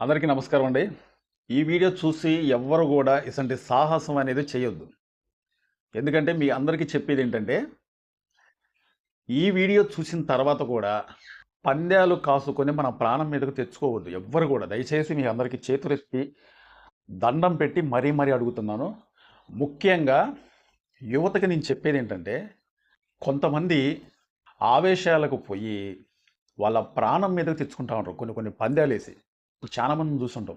అందరికీ నమస్కారం అండి. ఈ వీడియో చూసి ఎవ్వరు కూడా ఇసంటి సాహసం అనేది చేయొద్దు. ఎందుకంటే మీ అందరికీ చెప్పేదేంటంటే, ఈ వీడియో చూసిన తర్వాత కూడా పందాలు కాసుకొని మన ప్రాణం మీదకు తెచ్చుకోవద్దు. ఎవ్వరు కూడా దయచేసి మీ అందరికీ చేతులెత్తి దండం పెట్టి మరీ అడుగుతున్నాను. ముఖ్యంగా యువతకి నేను చెప్పేదేంటంటే, కొంతమంది ఆవేశాలకు పోయి వాళ్ళ ప్రాణం మీదకు తెచ్చుకుంటా ఉంటారు కొన్ని పందాలేసి. ఇప్పుడు చాలా మందిని చూసుంటాం.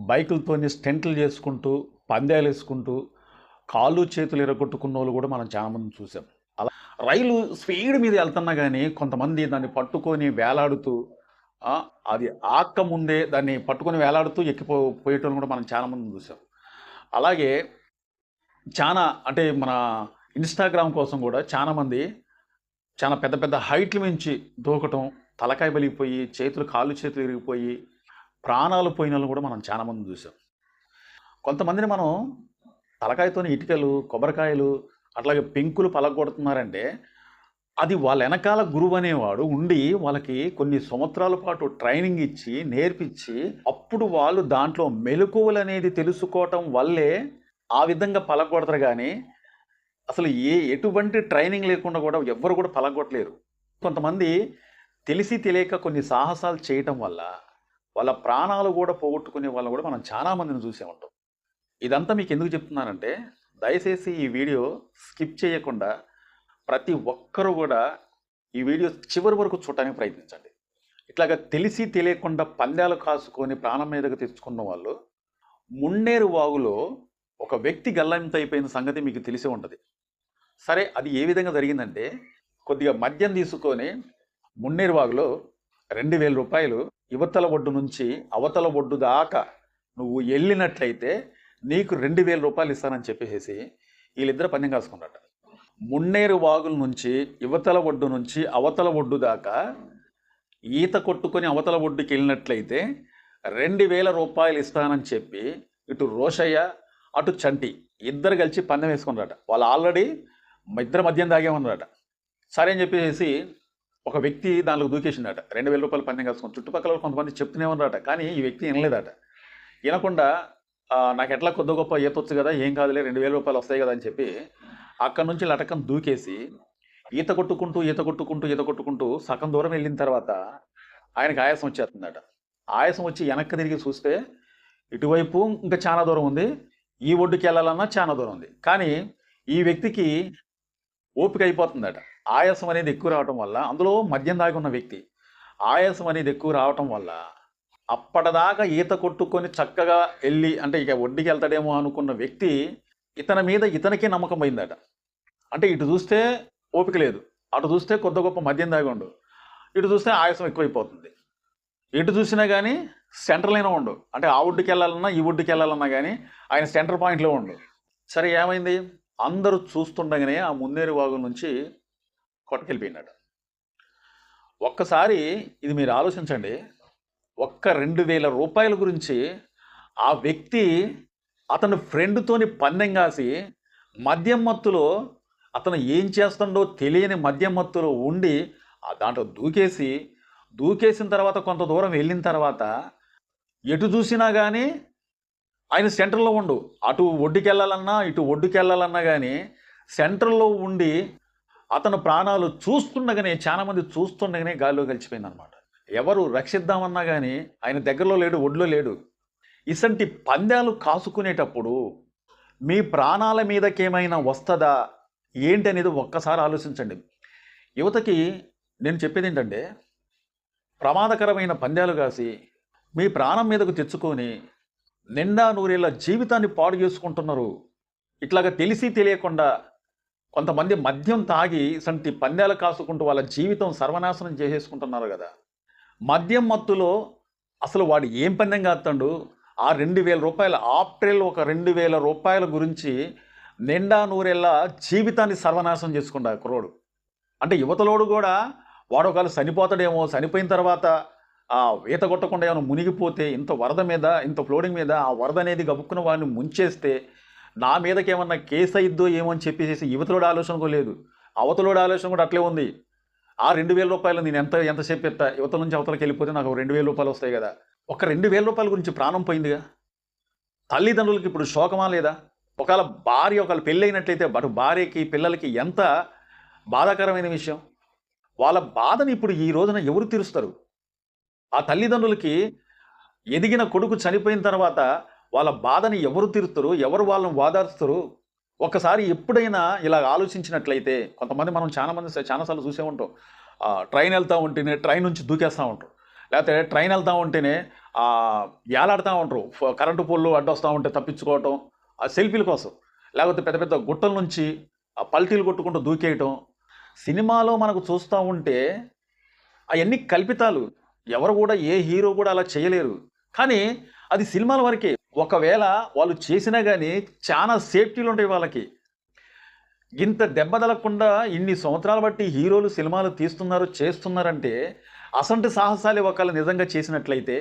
బైకులతోని స్టంట్లు చేసుకుంటూ, పందాలేసుకుంటూ, కాళ్ళు చేతులు ఇరగొట్టుకున్నోళ్ళు కూడా మనం చాలా మందిని చూసాం. అలా రైలు స్పీడ్ మీద వెళ్తున్నా కానీ కొంతమంది దాన్ని పట్టుకొని వేలాడుతూ అది ఆక్కముందే దాన్ని పట్టుకొని వేలాడుతూ పోయేటోళ్ళు కూడా మనం చాలా మందిని చూసాం. అలాగే చాలా అంటే మన ఇన్‌స్టాగ్రామ్ కోసం కూడా చాలామంది చాలా పెద్ద పెద్ద హైట్‌ల మించి దూకటం, తలకాయ పలిగిపోయి, కాళ్ళు చేతులు ఇరిగిపోయి, ప్రాణాలు పోయినోళ్ళు కూడా మనం చాలా మందిని చూసాం. కొంతమందిని మనం తలకాయతోని ఇటుకలు, కొబ్బరికాయలు, అట్లాగే పెంకులు పలగొడుతున్నారంటే, అది వాళ్ళ వెనకాల గురువు అనేవాడు ఉండి వాళ్ళకి కొన్ని సంవత్సరాల పాటు ట్రైనింగ్ ఇచ్చి, నేర్పించి, అప్పుడు వాళ్ళు దాంట్లో మెళకువలనేది తెలుసుకోవటం వల్లే ఆ విధంగా పలగొడతారు గానీ, అసలు ఎటువంటి ట్రైనింగ్ లేకుండా కూడా ఎవ్వరు కూడా పలగొట్టలేరు. కొంతమంది తెలిసి తెలియక కొన్ని సాహసాలు చేయటం వల్ల వాళ్ళ ప్రాణాలు కూడా పోగొట్టుకునే వాళ్ళని కూడా మనం చాలా మందిని చూసే ఉంటాం. ఇదంతా మీకు ఎందుకు చెప్తున్నానంటే, దయచేసి ఈ వీడియో స్కిప్ చేయకుండా ప్రతి ఒక్కరూ కూడా ఈ వీడియో చివరి వరకు చూడటానికి ప్రయత్నించండి. ఇట్లాగా తెలిసి తెలియకుండా పందాలు కాసుకొని ప్రాణం మీదకు తెచ్చుకున్న వాళ్ళు, మున్నేరు వాగులో ఒక వ్యక్తి గల్లంత అయిపోయిన సంగతి మీకు తెలిసే ఉంటుంది. సరే, అది ఏ విధంగా జరిగిందంటే, కొద్దిగా మద్యం తీసుకొని మున్నేరు వాగులో 2000 రూపాయలు యువతల ఒడ్డు నుంచి అవతల ఒడ్డు దాకా నువ్వు వెళ్ళినట్లయితే నీకు 2000 రూపాయలు ఇస్తానని చెప్పేసి వీళ్ళిద్దరు పందెం కాసుకున్నట్ట. మున్నేరు వాగుల నుంచి యువతల ఒడ్డు నుంచి అవతల ఒడ్డు దాకా ఈత కొట్టుకొని అవతల ఒడ్డుకి వెళ్ళినట్లయితే 2000 రూపాయలు ఇస్తానని చెప్పి ఇటు రోషయ్య అటు చంటి ఇద్దరు కలిసి పందెం వేసుకున్నారట. వాళ్ళు ఆల్రెడీ ఇద్దరు మద్యం తాగేమన్నారట. సరే అని చెప్పేసి ఒక వ్యక్తి దానిలో దూకేసిందట. 2000 రూపాయలు పందెం కాసుకొని చుట్టుపక్కల కొంతమంది చెప్తూనే ఉన్నారట. కానీ ఈ వ్యక్తి వినలేదట. వినకుండా నాకు ఎట్లా కొద్ది గొప్ప ఈతొచ్చు కదా, ఏం కాదులే, 2000 రూపాయలు వస్తాయి కదా అని చెప్పి అక్కడి నుంచి లటకం దూకేసి ఈత కొట్టుకుంటూ సగం దూరం వెళ్ళిన తర్వాత ఆయనకు ఆయాసం వచ్చేస్తుందట. ఆయాసం వచ్చి వెనక్కి తిరిగి చూస్తే ఇటువైపు ఇంకా చాలా దూరం ఉంది, ఈ ఒడ్డుకి వెళ్ళాలన్నా చాలా దూరం ఉంది. కానీ ఈ వ్యక్తికి ఓపిక అయిపోతుందట. ఆయాసం అనేది ఎక్కువ రావటం వల్ల, అందులో మద్యం దాగి ఉన్న వ్యక్తి ఆయాసం అనేది ఎక్కువ రావటం వల్ల అప్పటిదాకా ఈత కొట్టుకొని చక్కగా వెళ్ళి అంటే ఇక ఒడ్డుకి వెళ్తాడేమో అనుకున్న వ్యక్తి ఇతనికే నమ్మకం పోయిందట. అంటే ఇటు చూస్తే ఓపిక లేదు, అటు చూస్తే కొద్ది గొప్ప మద్యం దాగి ఉండు, ఇటు చూస్తే ఆయాసం ఎక్కువైపోతుంది. ఎటు చూసినా కానీ సెంటర్లోనే ఉండు, అంటే ఆ ఒడ్డుకి వెళ్ళాలన్నా ఈ ఒడ్డుకి వెళ్ళాలన్నా కానీ ఆయన సెంటర్ పాయింట్లో ఉండు. సరే, ఏమైంది? అందరూ చూస్తుండగానే ఆ మున్నేరు వాగు నుంచి కొట్టుకెళ్ళిపోయినాడు. ఒక్కసారి ఇది మీరు ఆలోచించండి. 2000 రూపాయల గురించి ఆ వ్యక్తి అతని ఫ్రెండ్తోని పందెం కాసి మద్యం మత్తులో అతను ఏం చేస్తుండో తెలియని మద్యం మత్తులో ఉండి దాంట్లో దూకేసిన తర్వాత కొంత దూరం వెళ్ళిన తర్వాత ఎటు చూసినా కానీ ఆయన సెంటర్లో ఉండు, అటు ఒడ్డుకి వెళ్ళాలన్నా ఇటు ఒడ్డుకి వెళ్ళాలన్నా కానీ సెంటర్లో ఉండి అతను ప్రాణాలు చూస్తుండగానే చాలామంది చూస్తుండగానే గాల్లో కలిసిపోయిందనమాట. ఎవరు రక్షిద్దామన్నా కానీ ఆయన దగ్గరలో లేడు, ఒడ్లో లేడు. ఇసంటి పందాలు కాసుకునేటప్పుడు మీ ప్రాణాల మీదకేమైనా వస్తుందా ఏంటి అనేది ఒక్కసారి ఆలోచించండి. యువతకి నేను చెప్పేది ఏంటంటే, ప్రమాదకరమైన పందాలు కాసి మీ ప్రాణం మీదకు తెచ్చుకొని నిండా నూరేళ్ళ జీవితాన్ని పాడు చేసుకుంటున్నారు. ఇట్లాగా తెలిసి తెలియకుండా కొంతమంది మద్యం తాగి ఇసంటి పందాలు కాసుకుంటూ వాళ్ళ జీవితం సర్వనాశనం చేసేసుకుంటున్నారు కదా. మద్యం మత్తులో అసలు వాడు ఏం పందెం కాస్తాడు? ఆ 2000 రూపాయలు ఆప్రిల్ ఒక 2000 రూపాయల గురించి నిండా నూరేళ్ళ జీవితాన్ని సర్వనాశనం చేసుకుంటా కుర్రోడు. అంటే యువతలోడు కూడా వాడు ఒకవేళ చనిపోతాడేమో, చనిపోయిన తర్వాత ఈత కొట్టకుండా ఏమైనా మునిగిపోతే ఇంత వరద మీద ఇంత ఫ్లోడింగ్ మీద ఆ వరద అనేది గబుక్కున్న వాడిని ముంచేస్తే నా మీదకి ఏమన్నా కేసు అయిద్దో ఏమో అని చెప్పేసి యువతలోడు ఆలోచన కూడా లేదు, అవతలోడు ఆలోచన కూడా అట్లే ఉంది. ఆ 2000 రూపాయలు నేను ఎంతసేపు ఎత్తా, యువతల నుంచి అవతలకి వెళ్ళిపోతే నాకు 2000 రూపాయలు వస్తాయి కదా, ఒక రూ. 2,000 గురించి ప్రాణం పోయిందిగా. తల్లిదండ్రులకి ఇప్పుడు శోకమా లేదా? ఒకవేళ భార్య ఒకవేళ పెళ్ళైనట్లయితే అటు భార్యకి, పిల్లలకి ఎంత బాధాకరమైన విషయం. వాళ్ళ బాధని ఇప్పుడు ఈ రోజున ఎవరు తీరుస్తారు? ఆ తల్లిదండ్రులకి ఎదిగిన కొడుకు చనిపోయిన తర్వాత వాళ్ళ బాధని ఎవరు తీరుస్తారు? ఎవరు వాళ్ళని ఓదారుస్తారు? ఒక్కసారి ఎప్పుడైనా ఇలా ఆలోచించినట్లయితే కొంతమంది మనం చాలా సార్లు చూసే ఉంటాం. ట్రైన్ వెళ్తూ ఉంటేనే ట్రైన్ నుంచి దూకేస్తూ ఉంటారు. లేకపోతే ట్రైన్ వెళ్తూ ఉంటేనే ఏలాడుతూ ఉంటారు. కరెంటు పోల్లు అడ్డొస్తూ ఉంటే తప్పించుకోవటం, ఆ సెల్ఫీల కోసం. లేకపోతే పెద్ద పెద్ద గుట్టల నుంచి పల్టీలు కొట్టుకుంటూ దూకేయటం. సినిమాలో మనకు చూస్తూ ఉంటే అవన్నీ కల్పితాలు. ఎవరు కూడా ఏ హీరో కూడా అలా చేయలేరు. కానీ అది సినిమాల వరకే. ఒకవేళ వాళ్ళు చేసినా కానీ చాలా సేఫ్టీలు ఉంటాయి వాళ్ళకి. ఇంత దెబ్బ తగలకుండా ఇన్ని సంవత్సరాలు బట్టి హీరోలు సినిమాలు తీస్తున్నారు, చేస్తున్నారంటే అసంటి సాహసాలు ఒకళ్ళు నిజంగా చేసినట్లయితే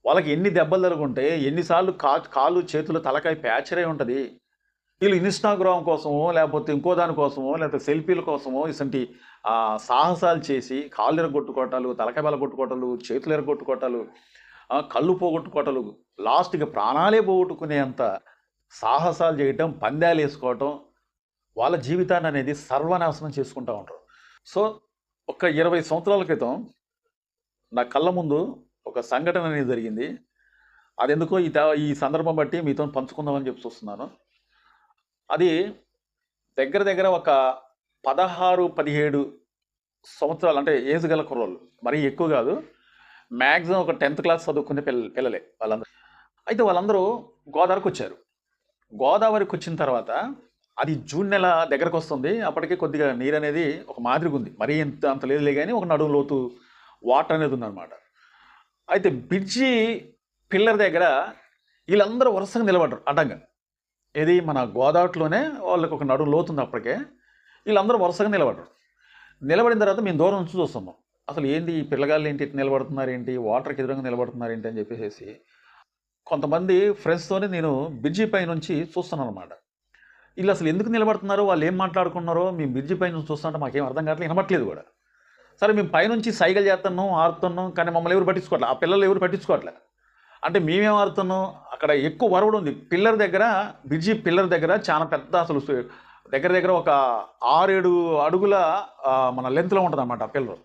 వాళ్ళకి ఎన్ని దెబ్బలు తగులుంటాయి, ఎన్నిసార్లు కాళ్ళు చేతులు తలకాయ ప్యాచర్ అయి ఉంటుంది. వీళ్ళు ఇన్స్టాగ్రామ్ కోసమో లేకపోతే ఇంకో దానికోసమో లేకపోతే సెల్ఫీల కోసమో ఇసంటి సాహసాలు చేసి కాళ్ళు ఎరగొట్టుకోవటాలు, తలకాయ బలగొట్టుకోవటాలు, చేతులు ఎరగొట్టుకోవటాలు, కళ్ళు పోగొట్టుకోవటాలు, లాస్ట్కి ప్రాణాలే పోగొట్టుకునేంత సాహసాలు చేయటం, పందాలు వేసుకోవటం, వాళ్ళ జీవితాన్ని అనేది సర్వనాశనం చేసుకుంటూ ఉంటారు. సో ఒక 20 సంవత్సరాల క్రితం నా కళ్ళ ముందు ఒక సంఘటన అనేది జరిగింది. అది ఎందుకో ఈ సందర్భం బట్టి మీతో పంచుకుందామని చెప్పి చూస్తున్నాను. అది దగ్గర దగ్గర ఒక 16, 17 సంవత్సరాలు, అంటే ఏజ్ గల కుర్రోళ్ళు, మరీ ఎక్కువ కాదు. మ్యాక్సిమం ఒక 10th క్లాస్ చదువుకునే పిల్లలే వాళ్ళందరూ. అయితే వాళ్ళందరూ గోదావరికి వచ్చారు. గోదావరికి వచ్చిన తర్వాత అది జూన్ నెల దగ్గరకు వస్తుంది. అప్పటికే కొద్దిగా నీరు అనేది ఒక మాదిరిగా ఉంది. మరీ అంత లేదులే కానీ ఒక నడుము లోతు వాటర్ అనేది ఉందన్నమాట. అయితే బ్రిడ్జి పిల్లర్ దగ్గర వీళ్ళందరూ వరుసగా నిలబడ్డారు అడ్డంగా. ఏది మన గోదావరిలోనే వాళ్ళకి ఒక నడుము లోతుంది అప్పటికే. వీళ్ళందరూ వరుసగా నిలబడ్డారు. నిలబడిన తర్వాత మేము దూరం నుంచి చూస్తున్నాం. అసలు ఏంటి ఈ పిల్లగాళ్ళు ఏంటి నిలబడుతున్నారు ఏంటి, వాటర్కి ఎదురుగా నిలబడుతున్నారు ఏంటి అని చెప్పేసి కొంతమంది ఫ్రెండ్స్తోనే నేను బ్రిడ్జి పై నుంచి చూస్తున్నాను అనమాట. వీళ్ళు అసలు ఎందుకు నిలబడుతున్నారో, వాళ్ళు ఏం మాట్లాడుకున్నారో మేము బ్రిడ్జి పై నుంచి చూస్తుంటే మాకేం అర్థం కావట్లేదు, వినబట్లేదు కూడా. సరే మేము పైనుంచి సైకిల్ చేస్తున్నాం, ఆడుతున్నాం, కానీ మమ్మల్ని ఎవరు పట్టించుకోవట్లేదు. ఆ పిల్లలు ఎవరు పట్టించుకోవట్లేదు. అంటే మేమేం ఆడుతున్నాం, అక్కడ ఎక్కువ వరవడు ఉంది పిల్లర్ దగ్గర. బ్రిడ్జి పిల్లర్ దగ్గర చాలా పెద్ద, అసలు దగ్గర దగ్గర ఒక 6-7 అడుగుల మన లెంత్లో ఉంటుంది అన్నమాట ఆ పిల్లరు.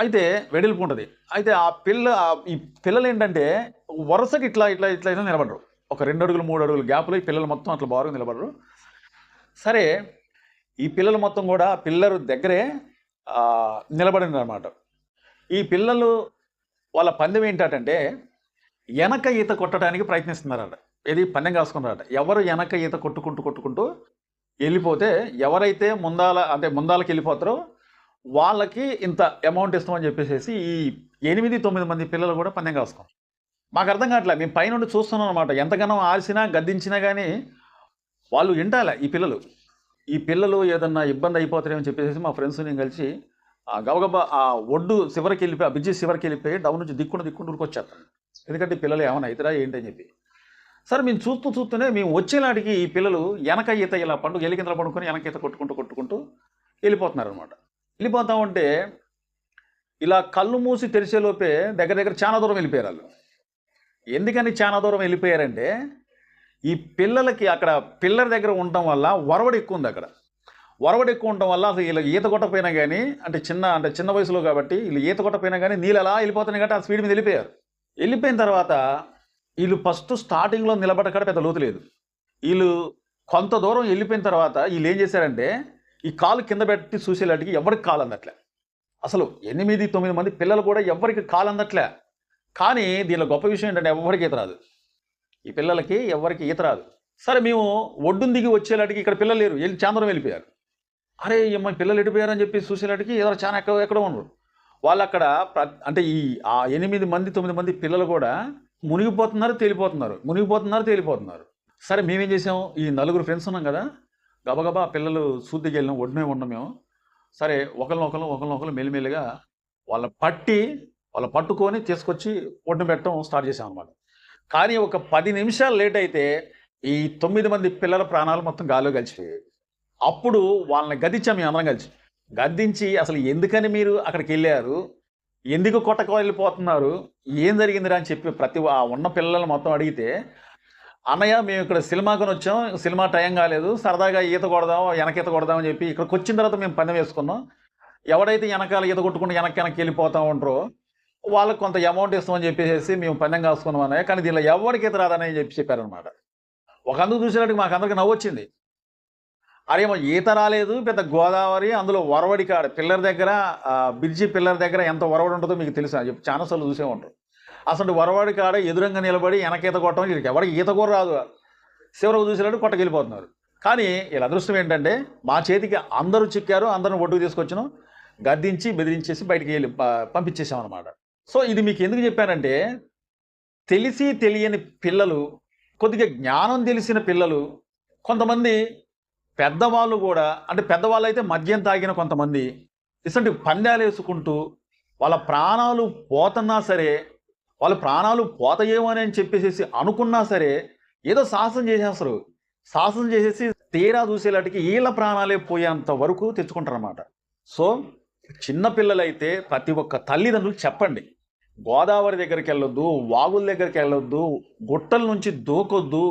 అయితే వెడల్పు ఉంటుంది. అయితే ఈ పిల్లలు ఏంటంటే వరుసకి ఇట్లా ఇట్లా ఇట్లా ఇట్లా నిలబడరు. ఒక 2 అడుగులు 3 అడుగులు గ్యాప్లో ఈ పిల్లలు మొత్తం అట్లా బారుగా నిలబడరు. సరే ఈ పిల్లలు మొత్తం కూడా పిల్లరు దగ్గరే నిలబడింది అనమాట. ఈ పిల్లలు వాళ్ళ పందెం ఏంటంటే వెనక ఈత కొట్టడానికి ప్రయత్నిస్తున్నారట. ఏది పందెం కాసుకున్నారట. ఎవరు వెనక ఈత కొట్టుకుంటూ వెళ్ళిపోతే, ఎవరైతే ముందాలకి వెళ్ళిపోతారో వాళ్ళకి ఇంత అమౌంట్ ఇస్తామని చెప్పేసి ఈ 8-9 మంది పిల్లలు కూడా పందెం కాసుకున్నారు. మాకు అర్థం కావట్లేదు. మేము పైనుండి చూస్తున్నాం అనమాట. ఎంతగానో ఆర్చినా గద్దించినా కానీ వాళ్ళు వింటాలే ఈ పిల్లలు ఏదన్నా ఇబ్బంది అయిపోతారేమని చెప్పేసి మా ఫ్రెండ్స్ నేను కలిసి గబగబా ఆ ఒడ్డు చివరికి వెళ్ళిపోయి, ఆ బ్రిడ్జి చివరికి వెళ్ళిపోయి డౌన్ నుంచి దిక్కుంటూ ఉరికొచ్చేస్తాను. ఎందుకంటే పిల్లలు ఏమైనా అవుతారా ఏంటని చెప్పి. సరే మేము చూస్తూనే మేము వచ్చేలాంటికి ఈ పిల్లలు వెనక ఈత ఇలా ఎలికింతలు పండుకొని వెనక ఈత కొట్టుకుంటూ వెళ్ళిపోతున్నారు అనమాట. వెళ్ళిపోతా ఉంటే ఇలా కళ్ళు మూసి తెరిచేలోపే దగ్గర చాలా దూరం వెళ్ళిపోయారు వాళ్ళు. ఎందుకని చాలా దూరం వెళ్ళిపోయారంటే ఈ పిల్లలకి అక్కడ పిల్లర్ దగ్గర ఉండటం వల్ల వరవడి ఎక్కువ ఉంది. అక్కడ వరవడి ఎక్కువ ఉండటం వల్ల అసలు వీళ్ళకి ఈత కొట్టకపోయినా కానీ, అంటే చిన్న వయసులో కాబట్టి వీళ్ళు ఈత కొట్టకపోయినా కానీ నీళ్ళు అలా వెళ్ళిపోతున్నాయి కాబట్టి ఆ స్పీడ్ మీద వెళ్ళిపోయారు. వెళ్ళిపోయిన తర్వాత వీళ్ళు ఫస్ట్ స్టార్టింగ్లో నిలబడకాడ పెద్ద లోతు లేదు. వీళ్ళు కొంత దూరం వెళ్ళిపోయిన తర్వాత వీళ్ళు ఏం చేశారంటే ఈ కాలు కింద పెట్టి చూసేలాంటికి ఎవరికి కాలు అందట్లే. అసలు 8-9 మంది పిల్లలు కూడా ఎవరికి కాలు అందట్లే. కానీ దీనిలో గొప్ప విషయం ఏంటంటే ఎవరికి ఈత రాదు. ఈ పిల్లలకి ఎవరికి ఈత రాదు. సరే మేము ఒడ్డును దిగి వచ్చేలాంటికి ఇక్కడ పిల్లలు లేరు, చాంద్రం వెళ్ళిపోయారు. అరే అమ్మ పిల్లలు ఎడిపోయారని చెప్పి చూసేలాంటికి ఎవరు చాలా ఎక్కడో ఉండరు. వాళ్ళు అక్కడ అంటే ఆ 8-9 మంది పిల్లలు కూడా మునిగిపోతున్నారు తేలిపోతున్నారు. సరే మేమేం చేసాం, ఈ 4 ఫ్రెండ్స్ ఉన్నాం కదా, గబగబా పిల్లలు సూదికి వెళ్ళినాం, ఒడ్డునే ఉన్నాం మేము. సరే ఒకరినొకరు మెల్లిమెల్లిగా వాళ్ళని పట్టుకొని తీసుకొచ్చి ఒడ్డున పెట్టడం స్టార్ట్ చేసాం అనమాట. కానీ ఒక 10 నిమిషాలు లేట్ అయితే ఈ 9 మంది పిల్లల ప్రాణాలు మొత్తం గాల్లో కలిసిపోయాయి. అప్పుడు వాళ్ళని గద్దించాం మేము అందరం కలిసి. గద్దించి అసలు ఎందుకని మీరు అక్కడికి వెళ్ళారు, ఎందుకు కొట్టకు వెళ్ళిపోతున్నారు, ఏం జరిగిందిరా అని చెప్పి ఆ ఉన్న పిల్లలు మొత్తం అడిగితే, అన్నయ్య మేము ఇక్కడ సినిమాకొని వచ్చాం, సినిమా టైం కాలేదు, సరదాగా ఈత కొడదాం, వెనక ఈత కొడదాం అని చెప్పి ఇక్కడికి వచ్చిన తర్వాత మేము పందెం వేసుకున్నాం. ఎవడైతే వెనకాల ఈత కొట్టుకుంటూ వెనక్కి వెళ్ళిపోతా ఉంటారో వాళ్ళకి కొంత అమౌంట్ ఇస్తామని చెప్పేసి మేము పందెం కాసుకున్నాం అన్నయ్య, కానీ దీనిలో ఎవరికి ఈత రాదని చెప్పారనమాట. ఒక అందుకు చూసేటట్టుగా మాకు అందరికి నవ్వు వచ్చింది. అరేమో ఈత రాలేదు, పెద్ద గోదావరి, అందులో వరవడి కాడ పిల్లర్ దగ్గర, బ్రిడ్జి పిల్లర్ దగ్గర ఎంత వరవడి ఉంటుందో మీకు తెలుసు అని చెప్పి చాలాసార్లు చూసే ఉంటారు. అసలు వరవడి కాడ ఎదురంగా నిలబడి వెనక ఈత కొట్టడం వీరికి ఎవరికి ఈత కూడా రాదు, చివరకు చూసేటట్టు కొట్టకెళ్ళిపోతున్నారు. కానీ వీళ్ళ అదృష్టం ఏంటంటే మా చేతికి అందరూ చిక్కారు, అందరిని ఒడ్డుకు తీసుకొచ్చినాం, గద్దించి బెదిరించేసి బయటికి వెళ్ళి పంపించేసాం అనమాట. సో ఇది మీకు ఎందుకు చెప్పానంటే, తెలిసి తెలియని పిల్లలు, కొద్దిగా జ్ఞానం తెలిసిన పిల్లలు, కొంతమంది పెద్దవాళ్ళు కూడా, అంటే పెద్దవాళ్ళు అయితే మద్యం తాగిన కొంతమంది ఇటువంటి పందాలు వేసుకుంటూ వాళ్ళ ప్రాణాలు పోతున్నా సరే, వాళ్ళ ప్రాణాలు పోతాయేమో అని చెప్పేసి అనుకున్నా సరే ఏదో సాహసం చేసేస్తారు. సాహసం చేసేసి తీరా చూసేలాంటికి వీళ్ళ ప్రాణాలే పోయేంత వరకు తెచ్చుకుంటారన్నమాట. సో చిన్నపిల్లలైతే ప్రతి ఒక్క తల్లిదండ్రులు చెప్పండి, గోదావరి దగ్గరికి వెళ్ళొద్దు, వాగుల దగ్గరికి వెళ్ళొద్దు, గుట్టల నుంచి దూకొద్దు,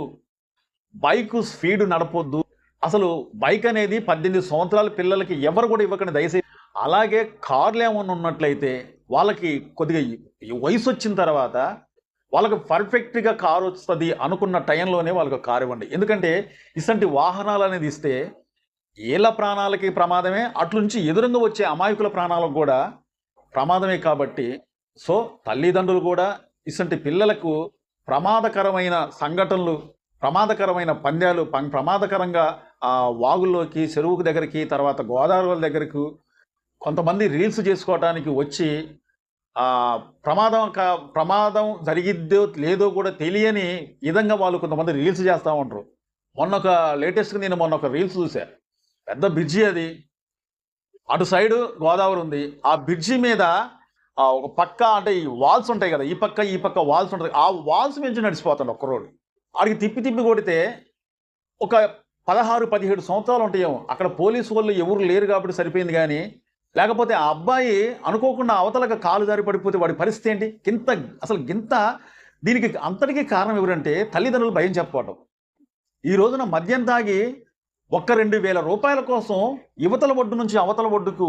బైక్ స్పీడ్ నడపొద్దు. అసలు బైక్ అనేది 18 సంవత్సరాల పిల్లలకి ఎవరు కూడా ఇవ్వకండి దయచేసి. అలాగే కార్లు ఏమన్నా ఉన్నట్లయితే వాళ్ళకి కొద్దిగా వయసు వచ్చిన తర్వాత వాళ్ళకి పర్ఫెక్ట్గా కారు వస్తుంది అనుకున్న టైంలోనే వాళ్ళకి కారు ఇవ్వండి. ఎందుకంటే ఇలాంటి వాహనాలు అనేది ఇస్తే వీళ్ళ ప్రాణాలకి ప్రమాదమే, అట్లుంచి ఎదురుగా వచ్చే అమాయకుల ప్రాణాలకు కూడా ప్రమాదమే. కాబట్టి సో తల్లిదండ్రులు కూడా ఇలాంటి పిల్లలకు ప్రమాదకరమైన సంఘటనలు, ప్రమాదకరమైన పందాలు, ప్రమాదకరంగా వాగుల్లోకి, చెరువుకు దగ్గరికి, తర్వాత గోదావరి దగ్గరకు కొంతమంది రీల్స్ చేసుకోవటానికి వచ్చి ప్రమాదం జరిగిద్దో లేదో కూడా తెలియని విధంగా వాళ్ళు కొంతమంది రీల్స్ చేస్తూ ఉంటారు. లేటెస్ట్గా నేను మొన్న ఒక రీల్స్ చూసా. పెద్ద బ్రిడ్జి, అది అటు సైడు గోదావరి ఉంది, ఆ బ్రిడ్జి మీద ఒక పక్క, అంటే ఈ వాల్స్ ఉంటాయి కదా, ఈ పక్క వాల్స్ ఉంటుంది, ఆ వాల్స్ నుంచి నడిచిపోతాడు ఒక్క రోడ్డు. ఆడికి తిప్పి కొడితే ఒక 16-17 సంవత్సరాలు ఉంటాయేమో. అక్కడ పోలీసు వాళ్ళు ఎవరు లేరు కాబట్టి సరిపోయింది, కానీ లేకపోతే ఆ అబ్బాయి అనుకోకుండా అవతలకు కాలు జారి పడిపోతే వాడి పరిస్థితి ఏంటి? దీనికి అంతటికీ కారణం ఎవరంటే తల్లిదండ్రులు భయం చెప్పడం. ఈ రోజున మద్యం తాగి 1-2 వేల రూపాయల కోసం యువతల ఒడ్డు నుంచి అవతల ఒడ్డుకు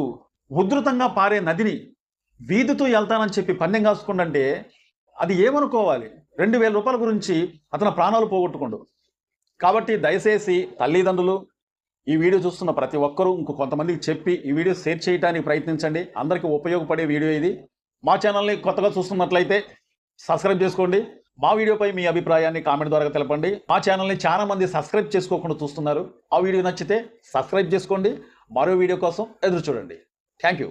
ఉధృతంగా పారే నదిని వీధితో వెళ్తానని చెప్పి పందెం కాసుకుంటే అది ఏమనుకోవాలి? 2,000 రూపాయల గురించి అతని ప్రాణాలు పోగొట్టుకోండు. కాబట్టి దయచేసి తల్లిదండ్రులు, ఈ వీడియో చూస్తున్న ప్రతి ఒక్కరూ కొంతమందికి చెప్పి ఈ వీడియో షేర్ చేయడానికి ప్రయత్నించండి. అందరికీ ఉపయోగపడే వీడియో ఇది. మా ఛానల్ని కొత్తగా చూస్తున్నట్లయితే సబ్స్క్రైబ్ చేసుకోండి. మా వీడియోపై మీ అభిప్రాయాన్ని కామెంట్ ద్వారా తెలపండి. మా ఛానల్ని చాలా మంది సబ్స్క్రైబ్ చేసుకోకుండా చూస్తున్నారు. ఆ వీడియో నచ్చితే సబ్స్క్రైబ్ చేసుకోండి. మరో వీడియో కోసం ఎదురు చూడండి. Thank you.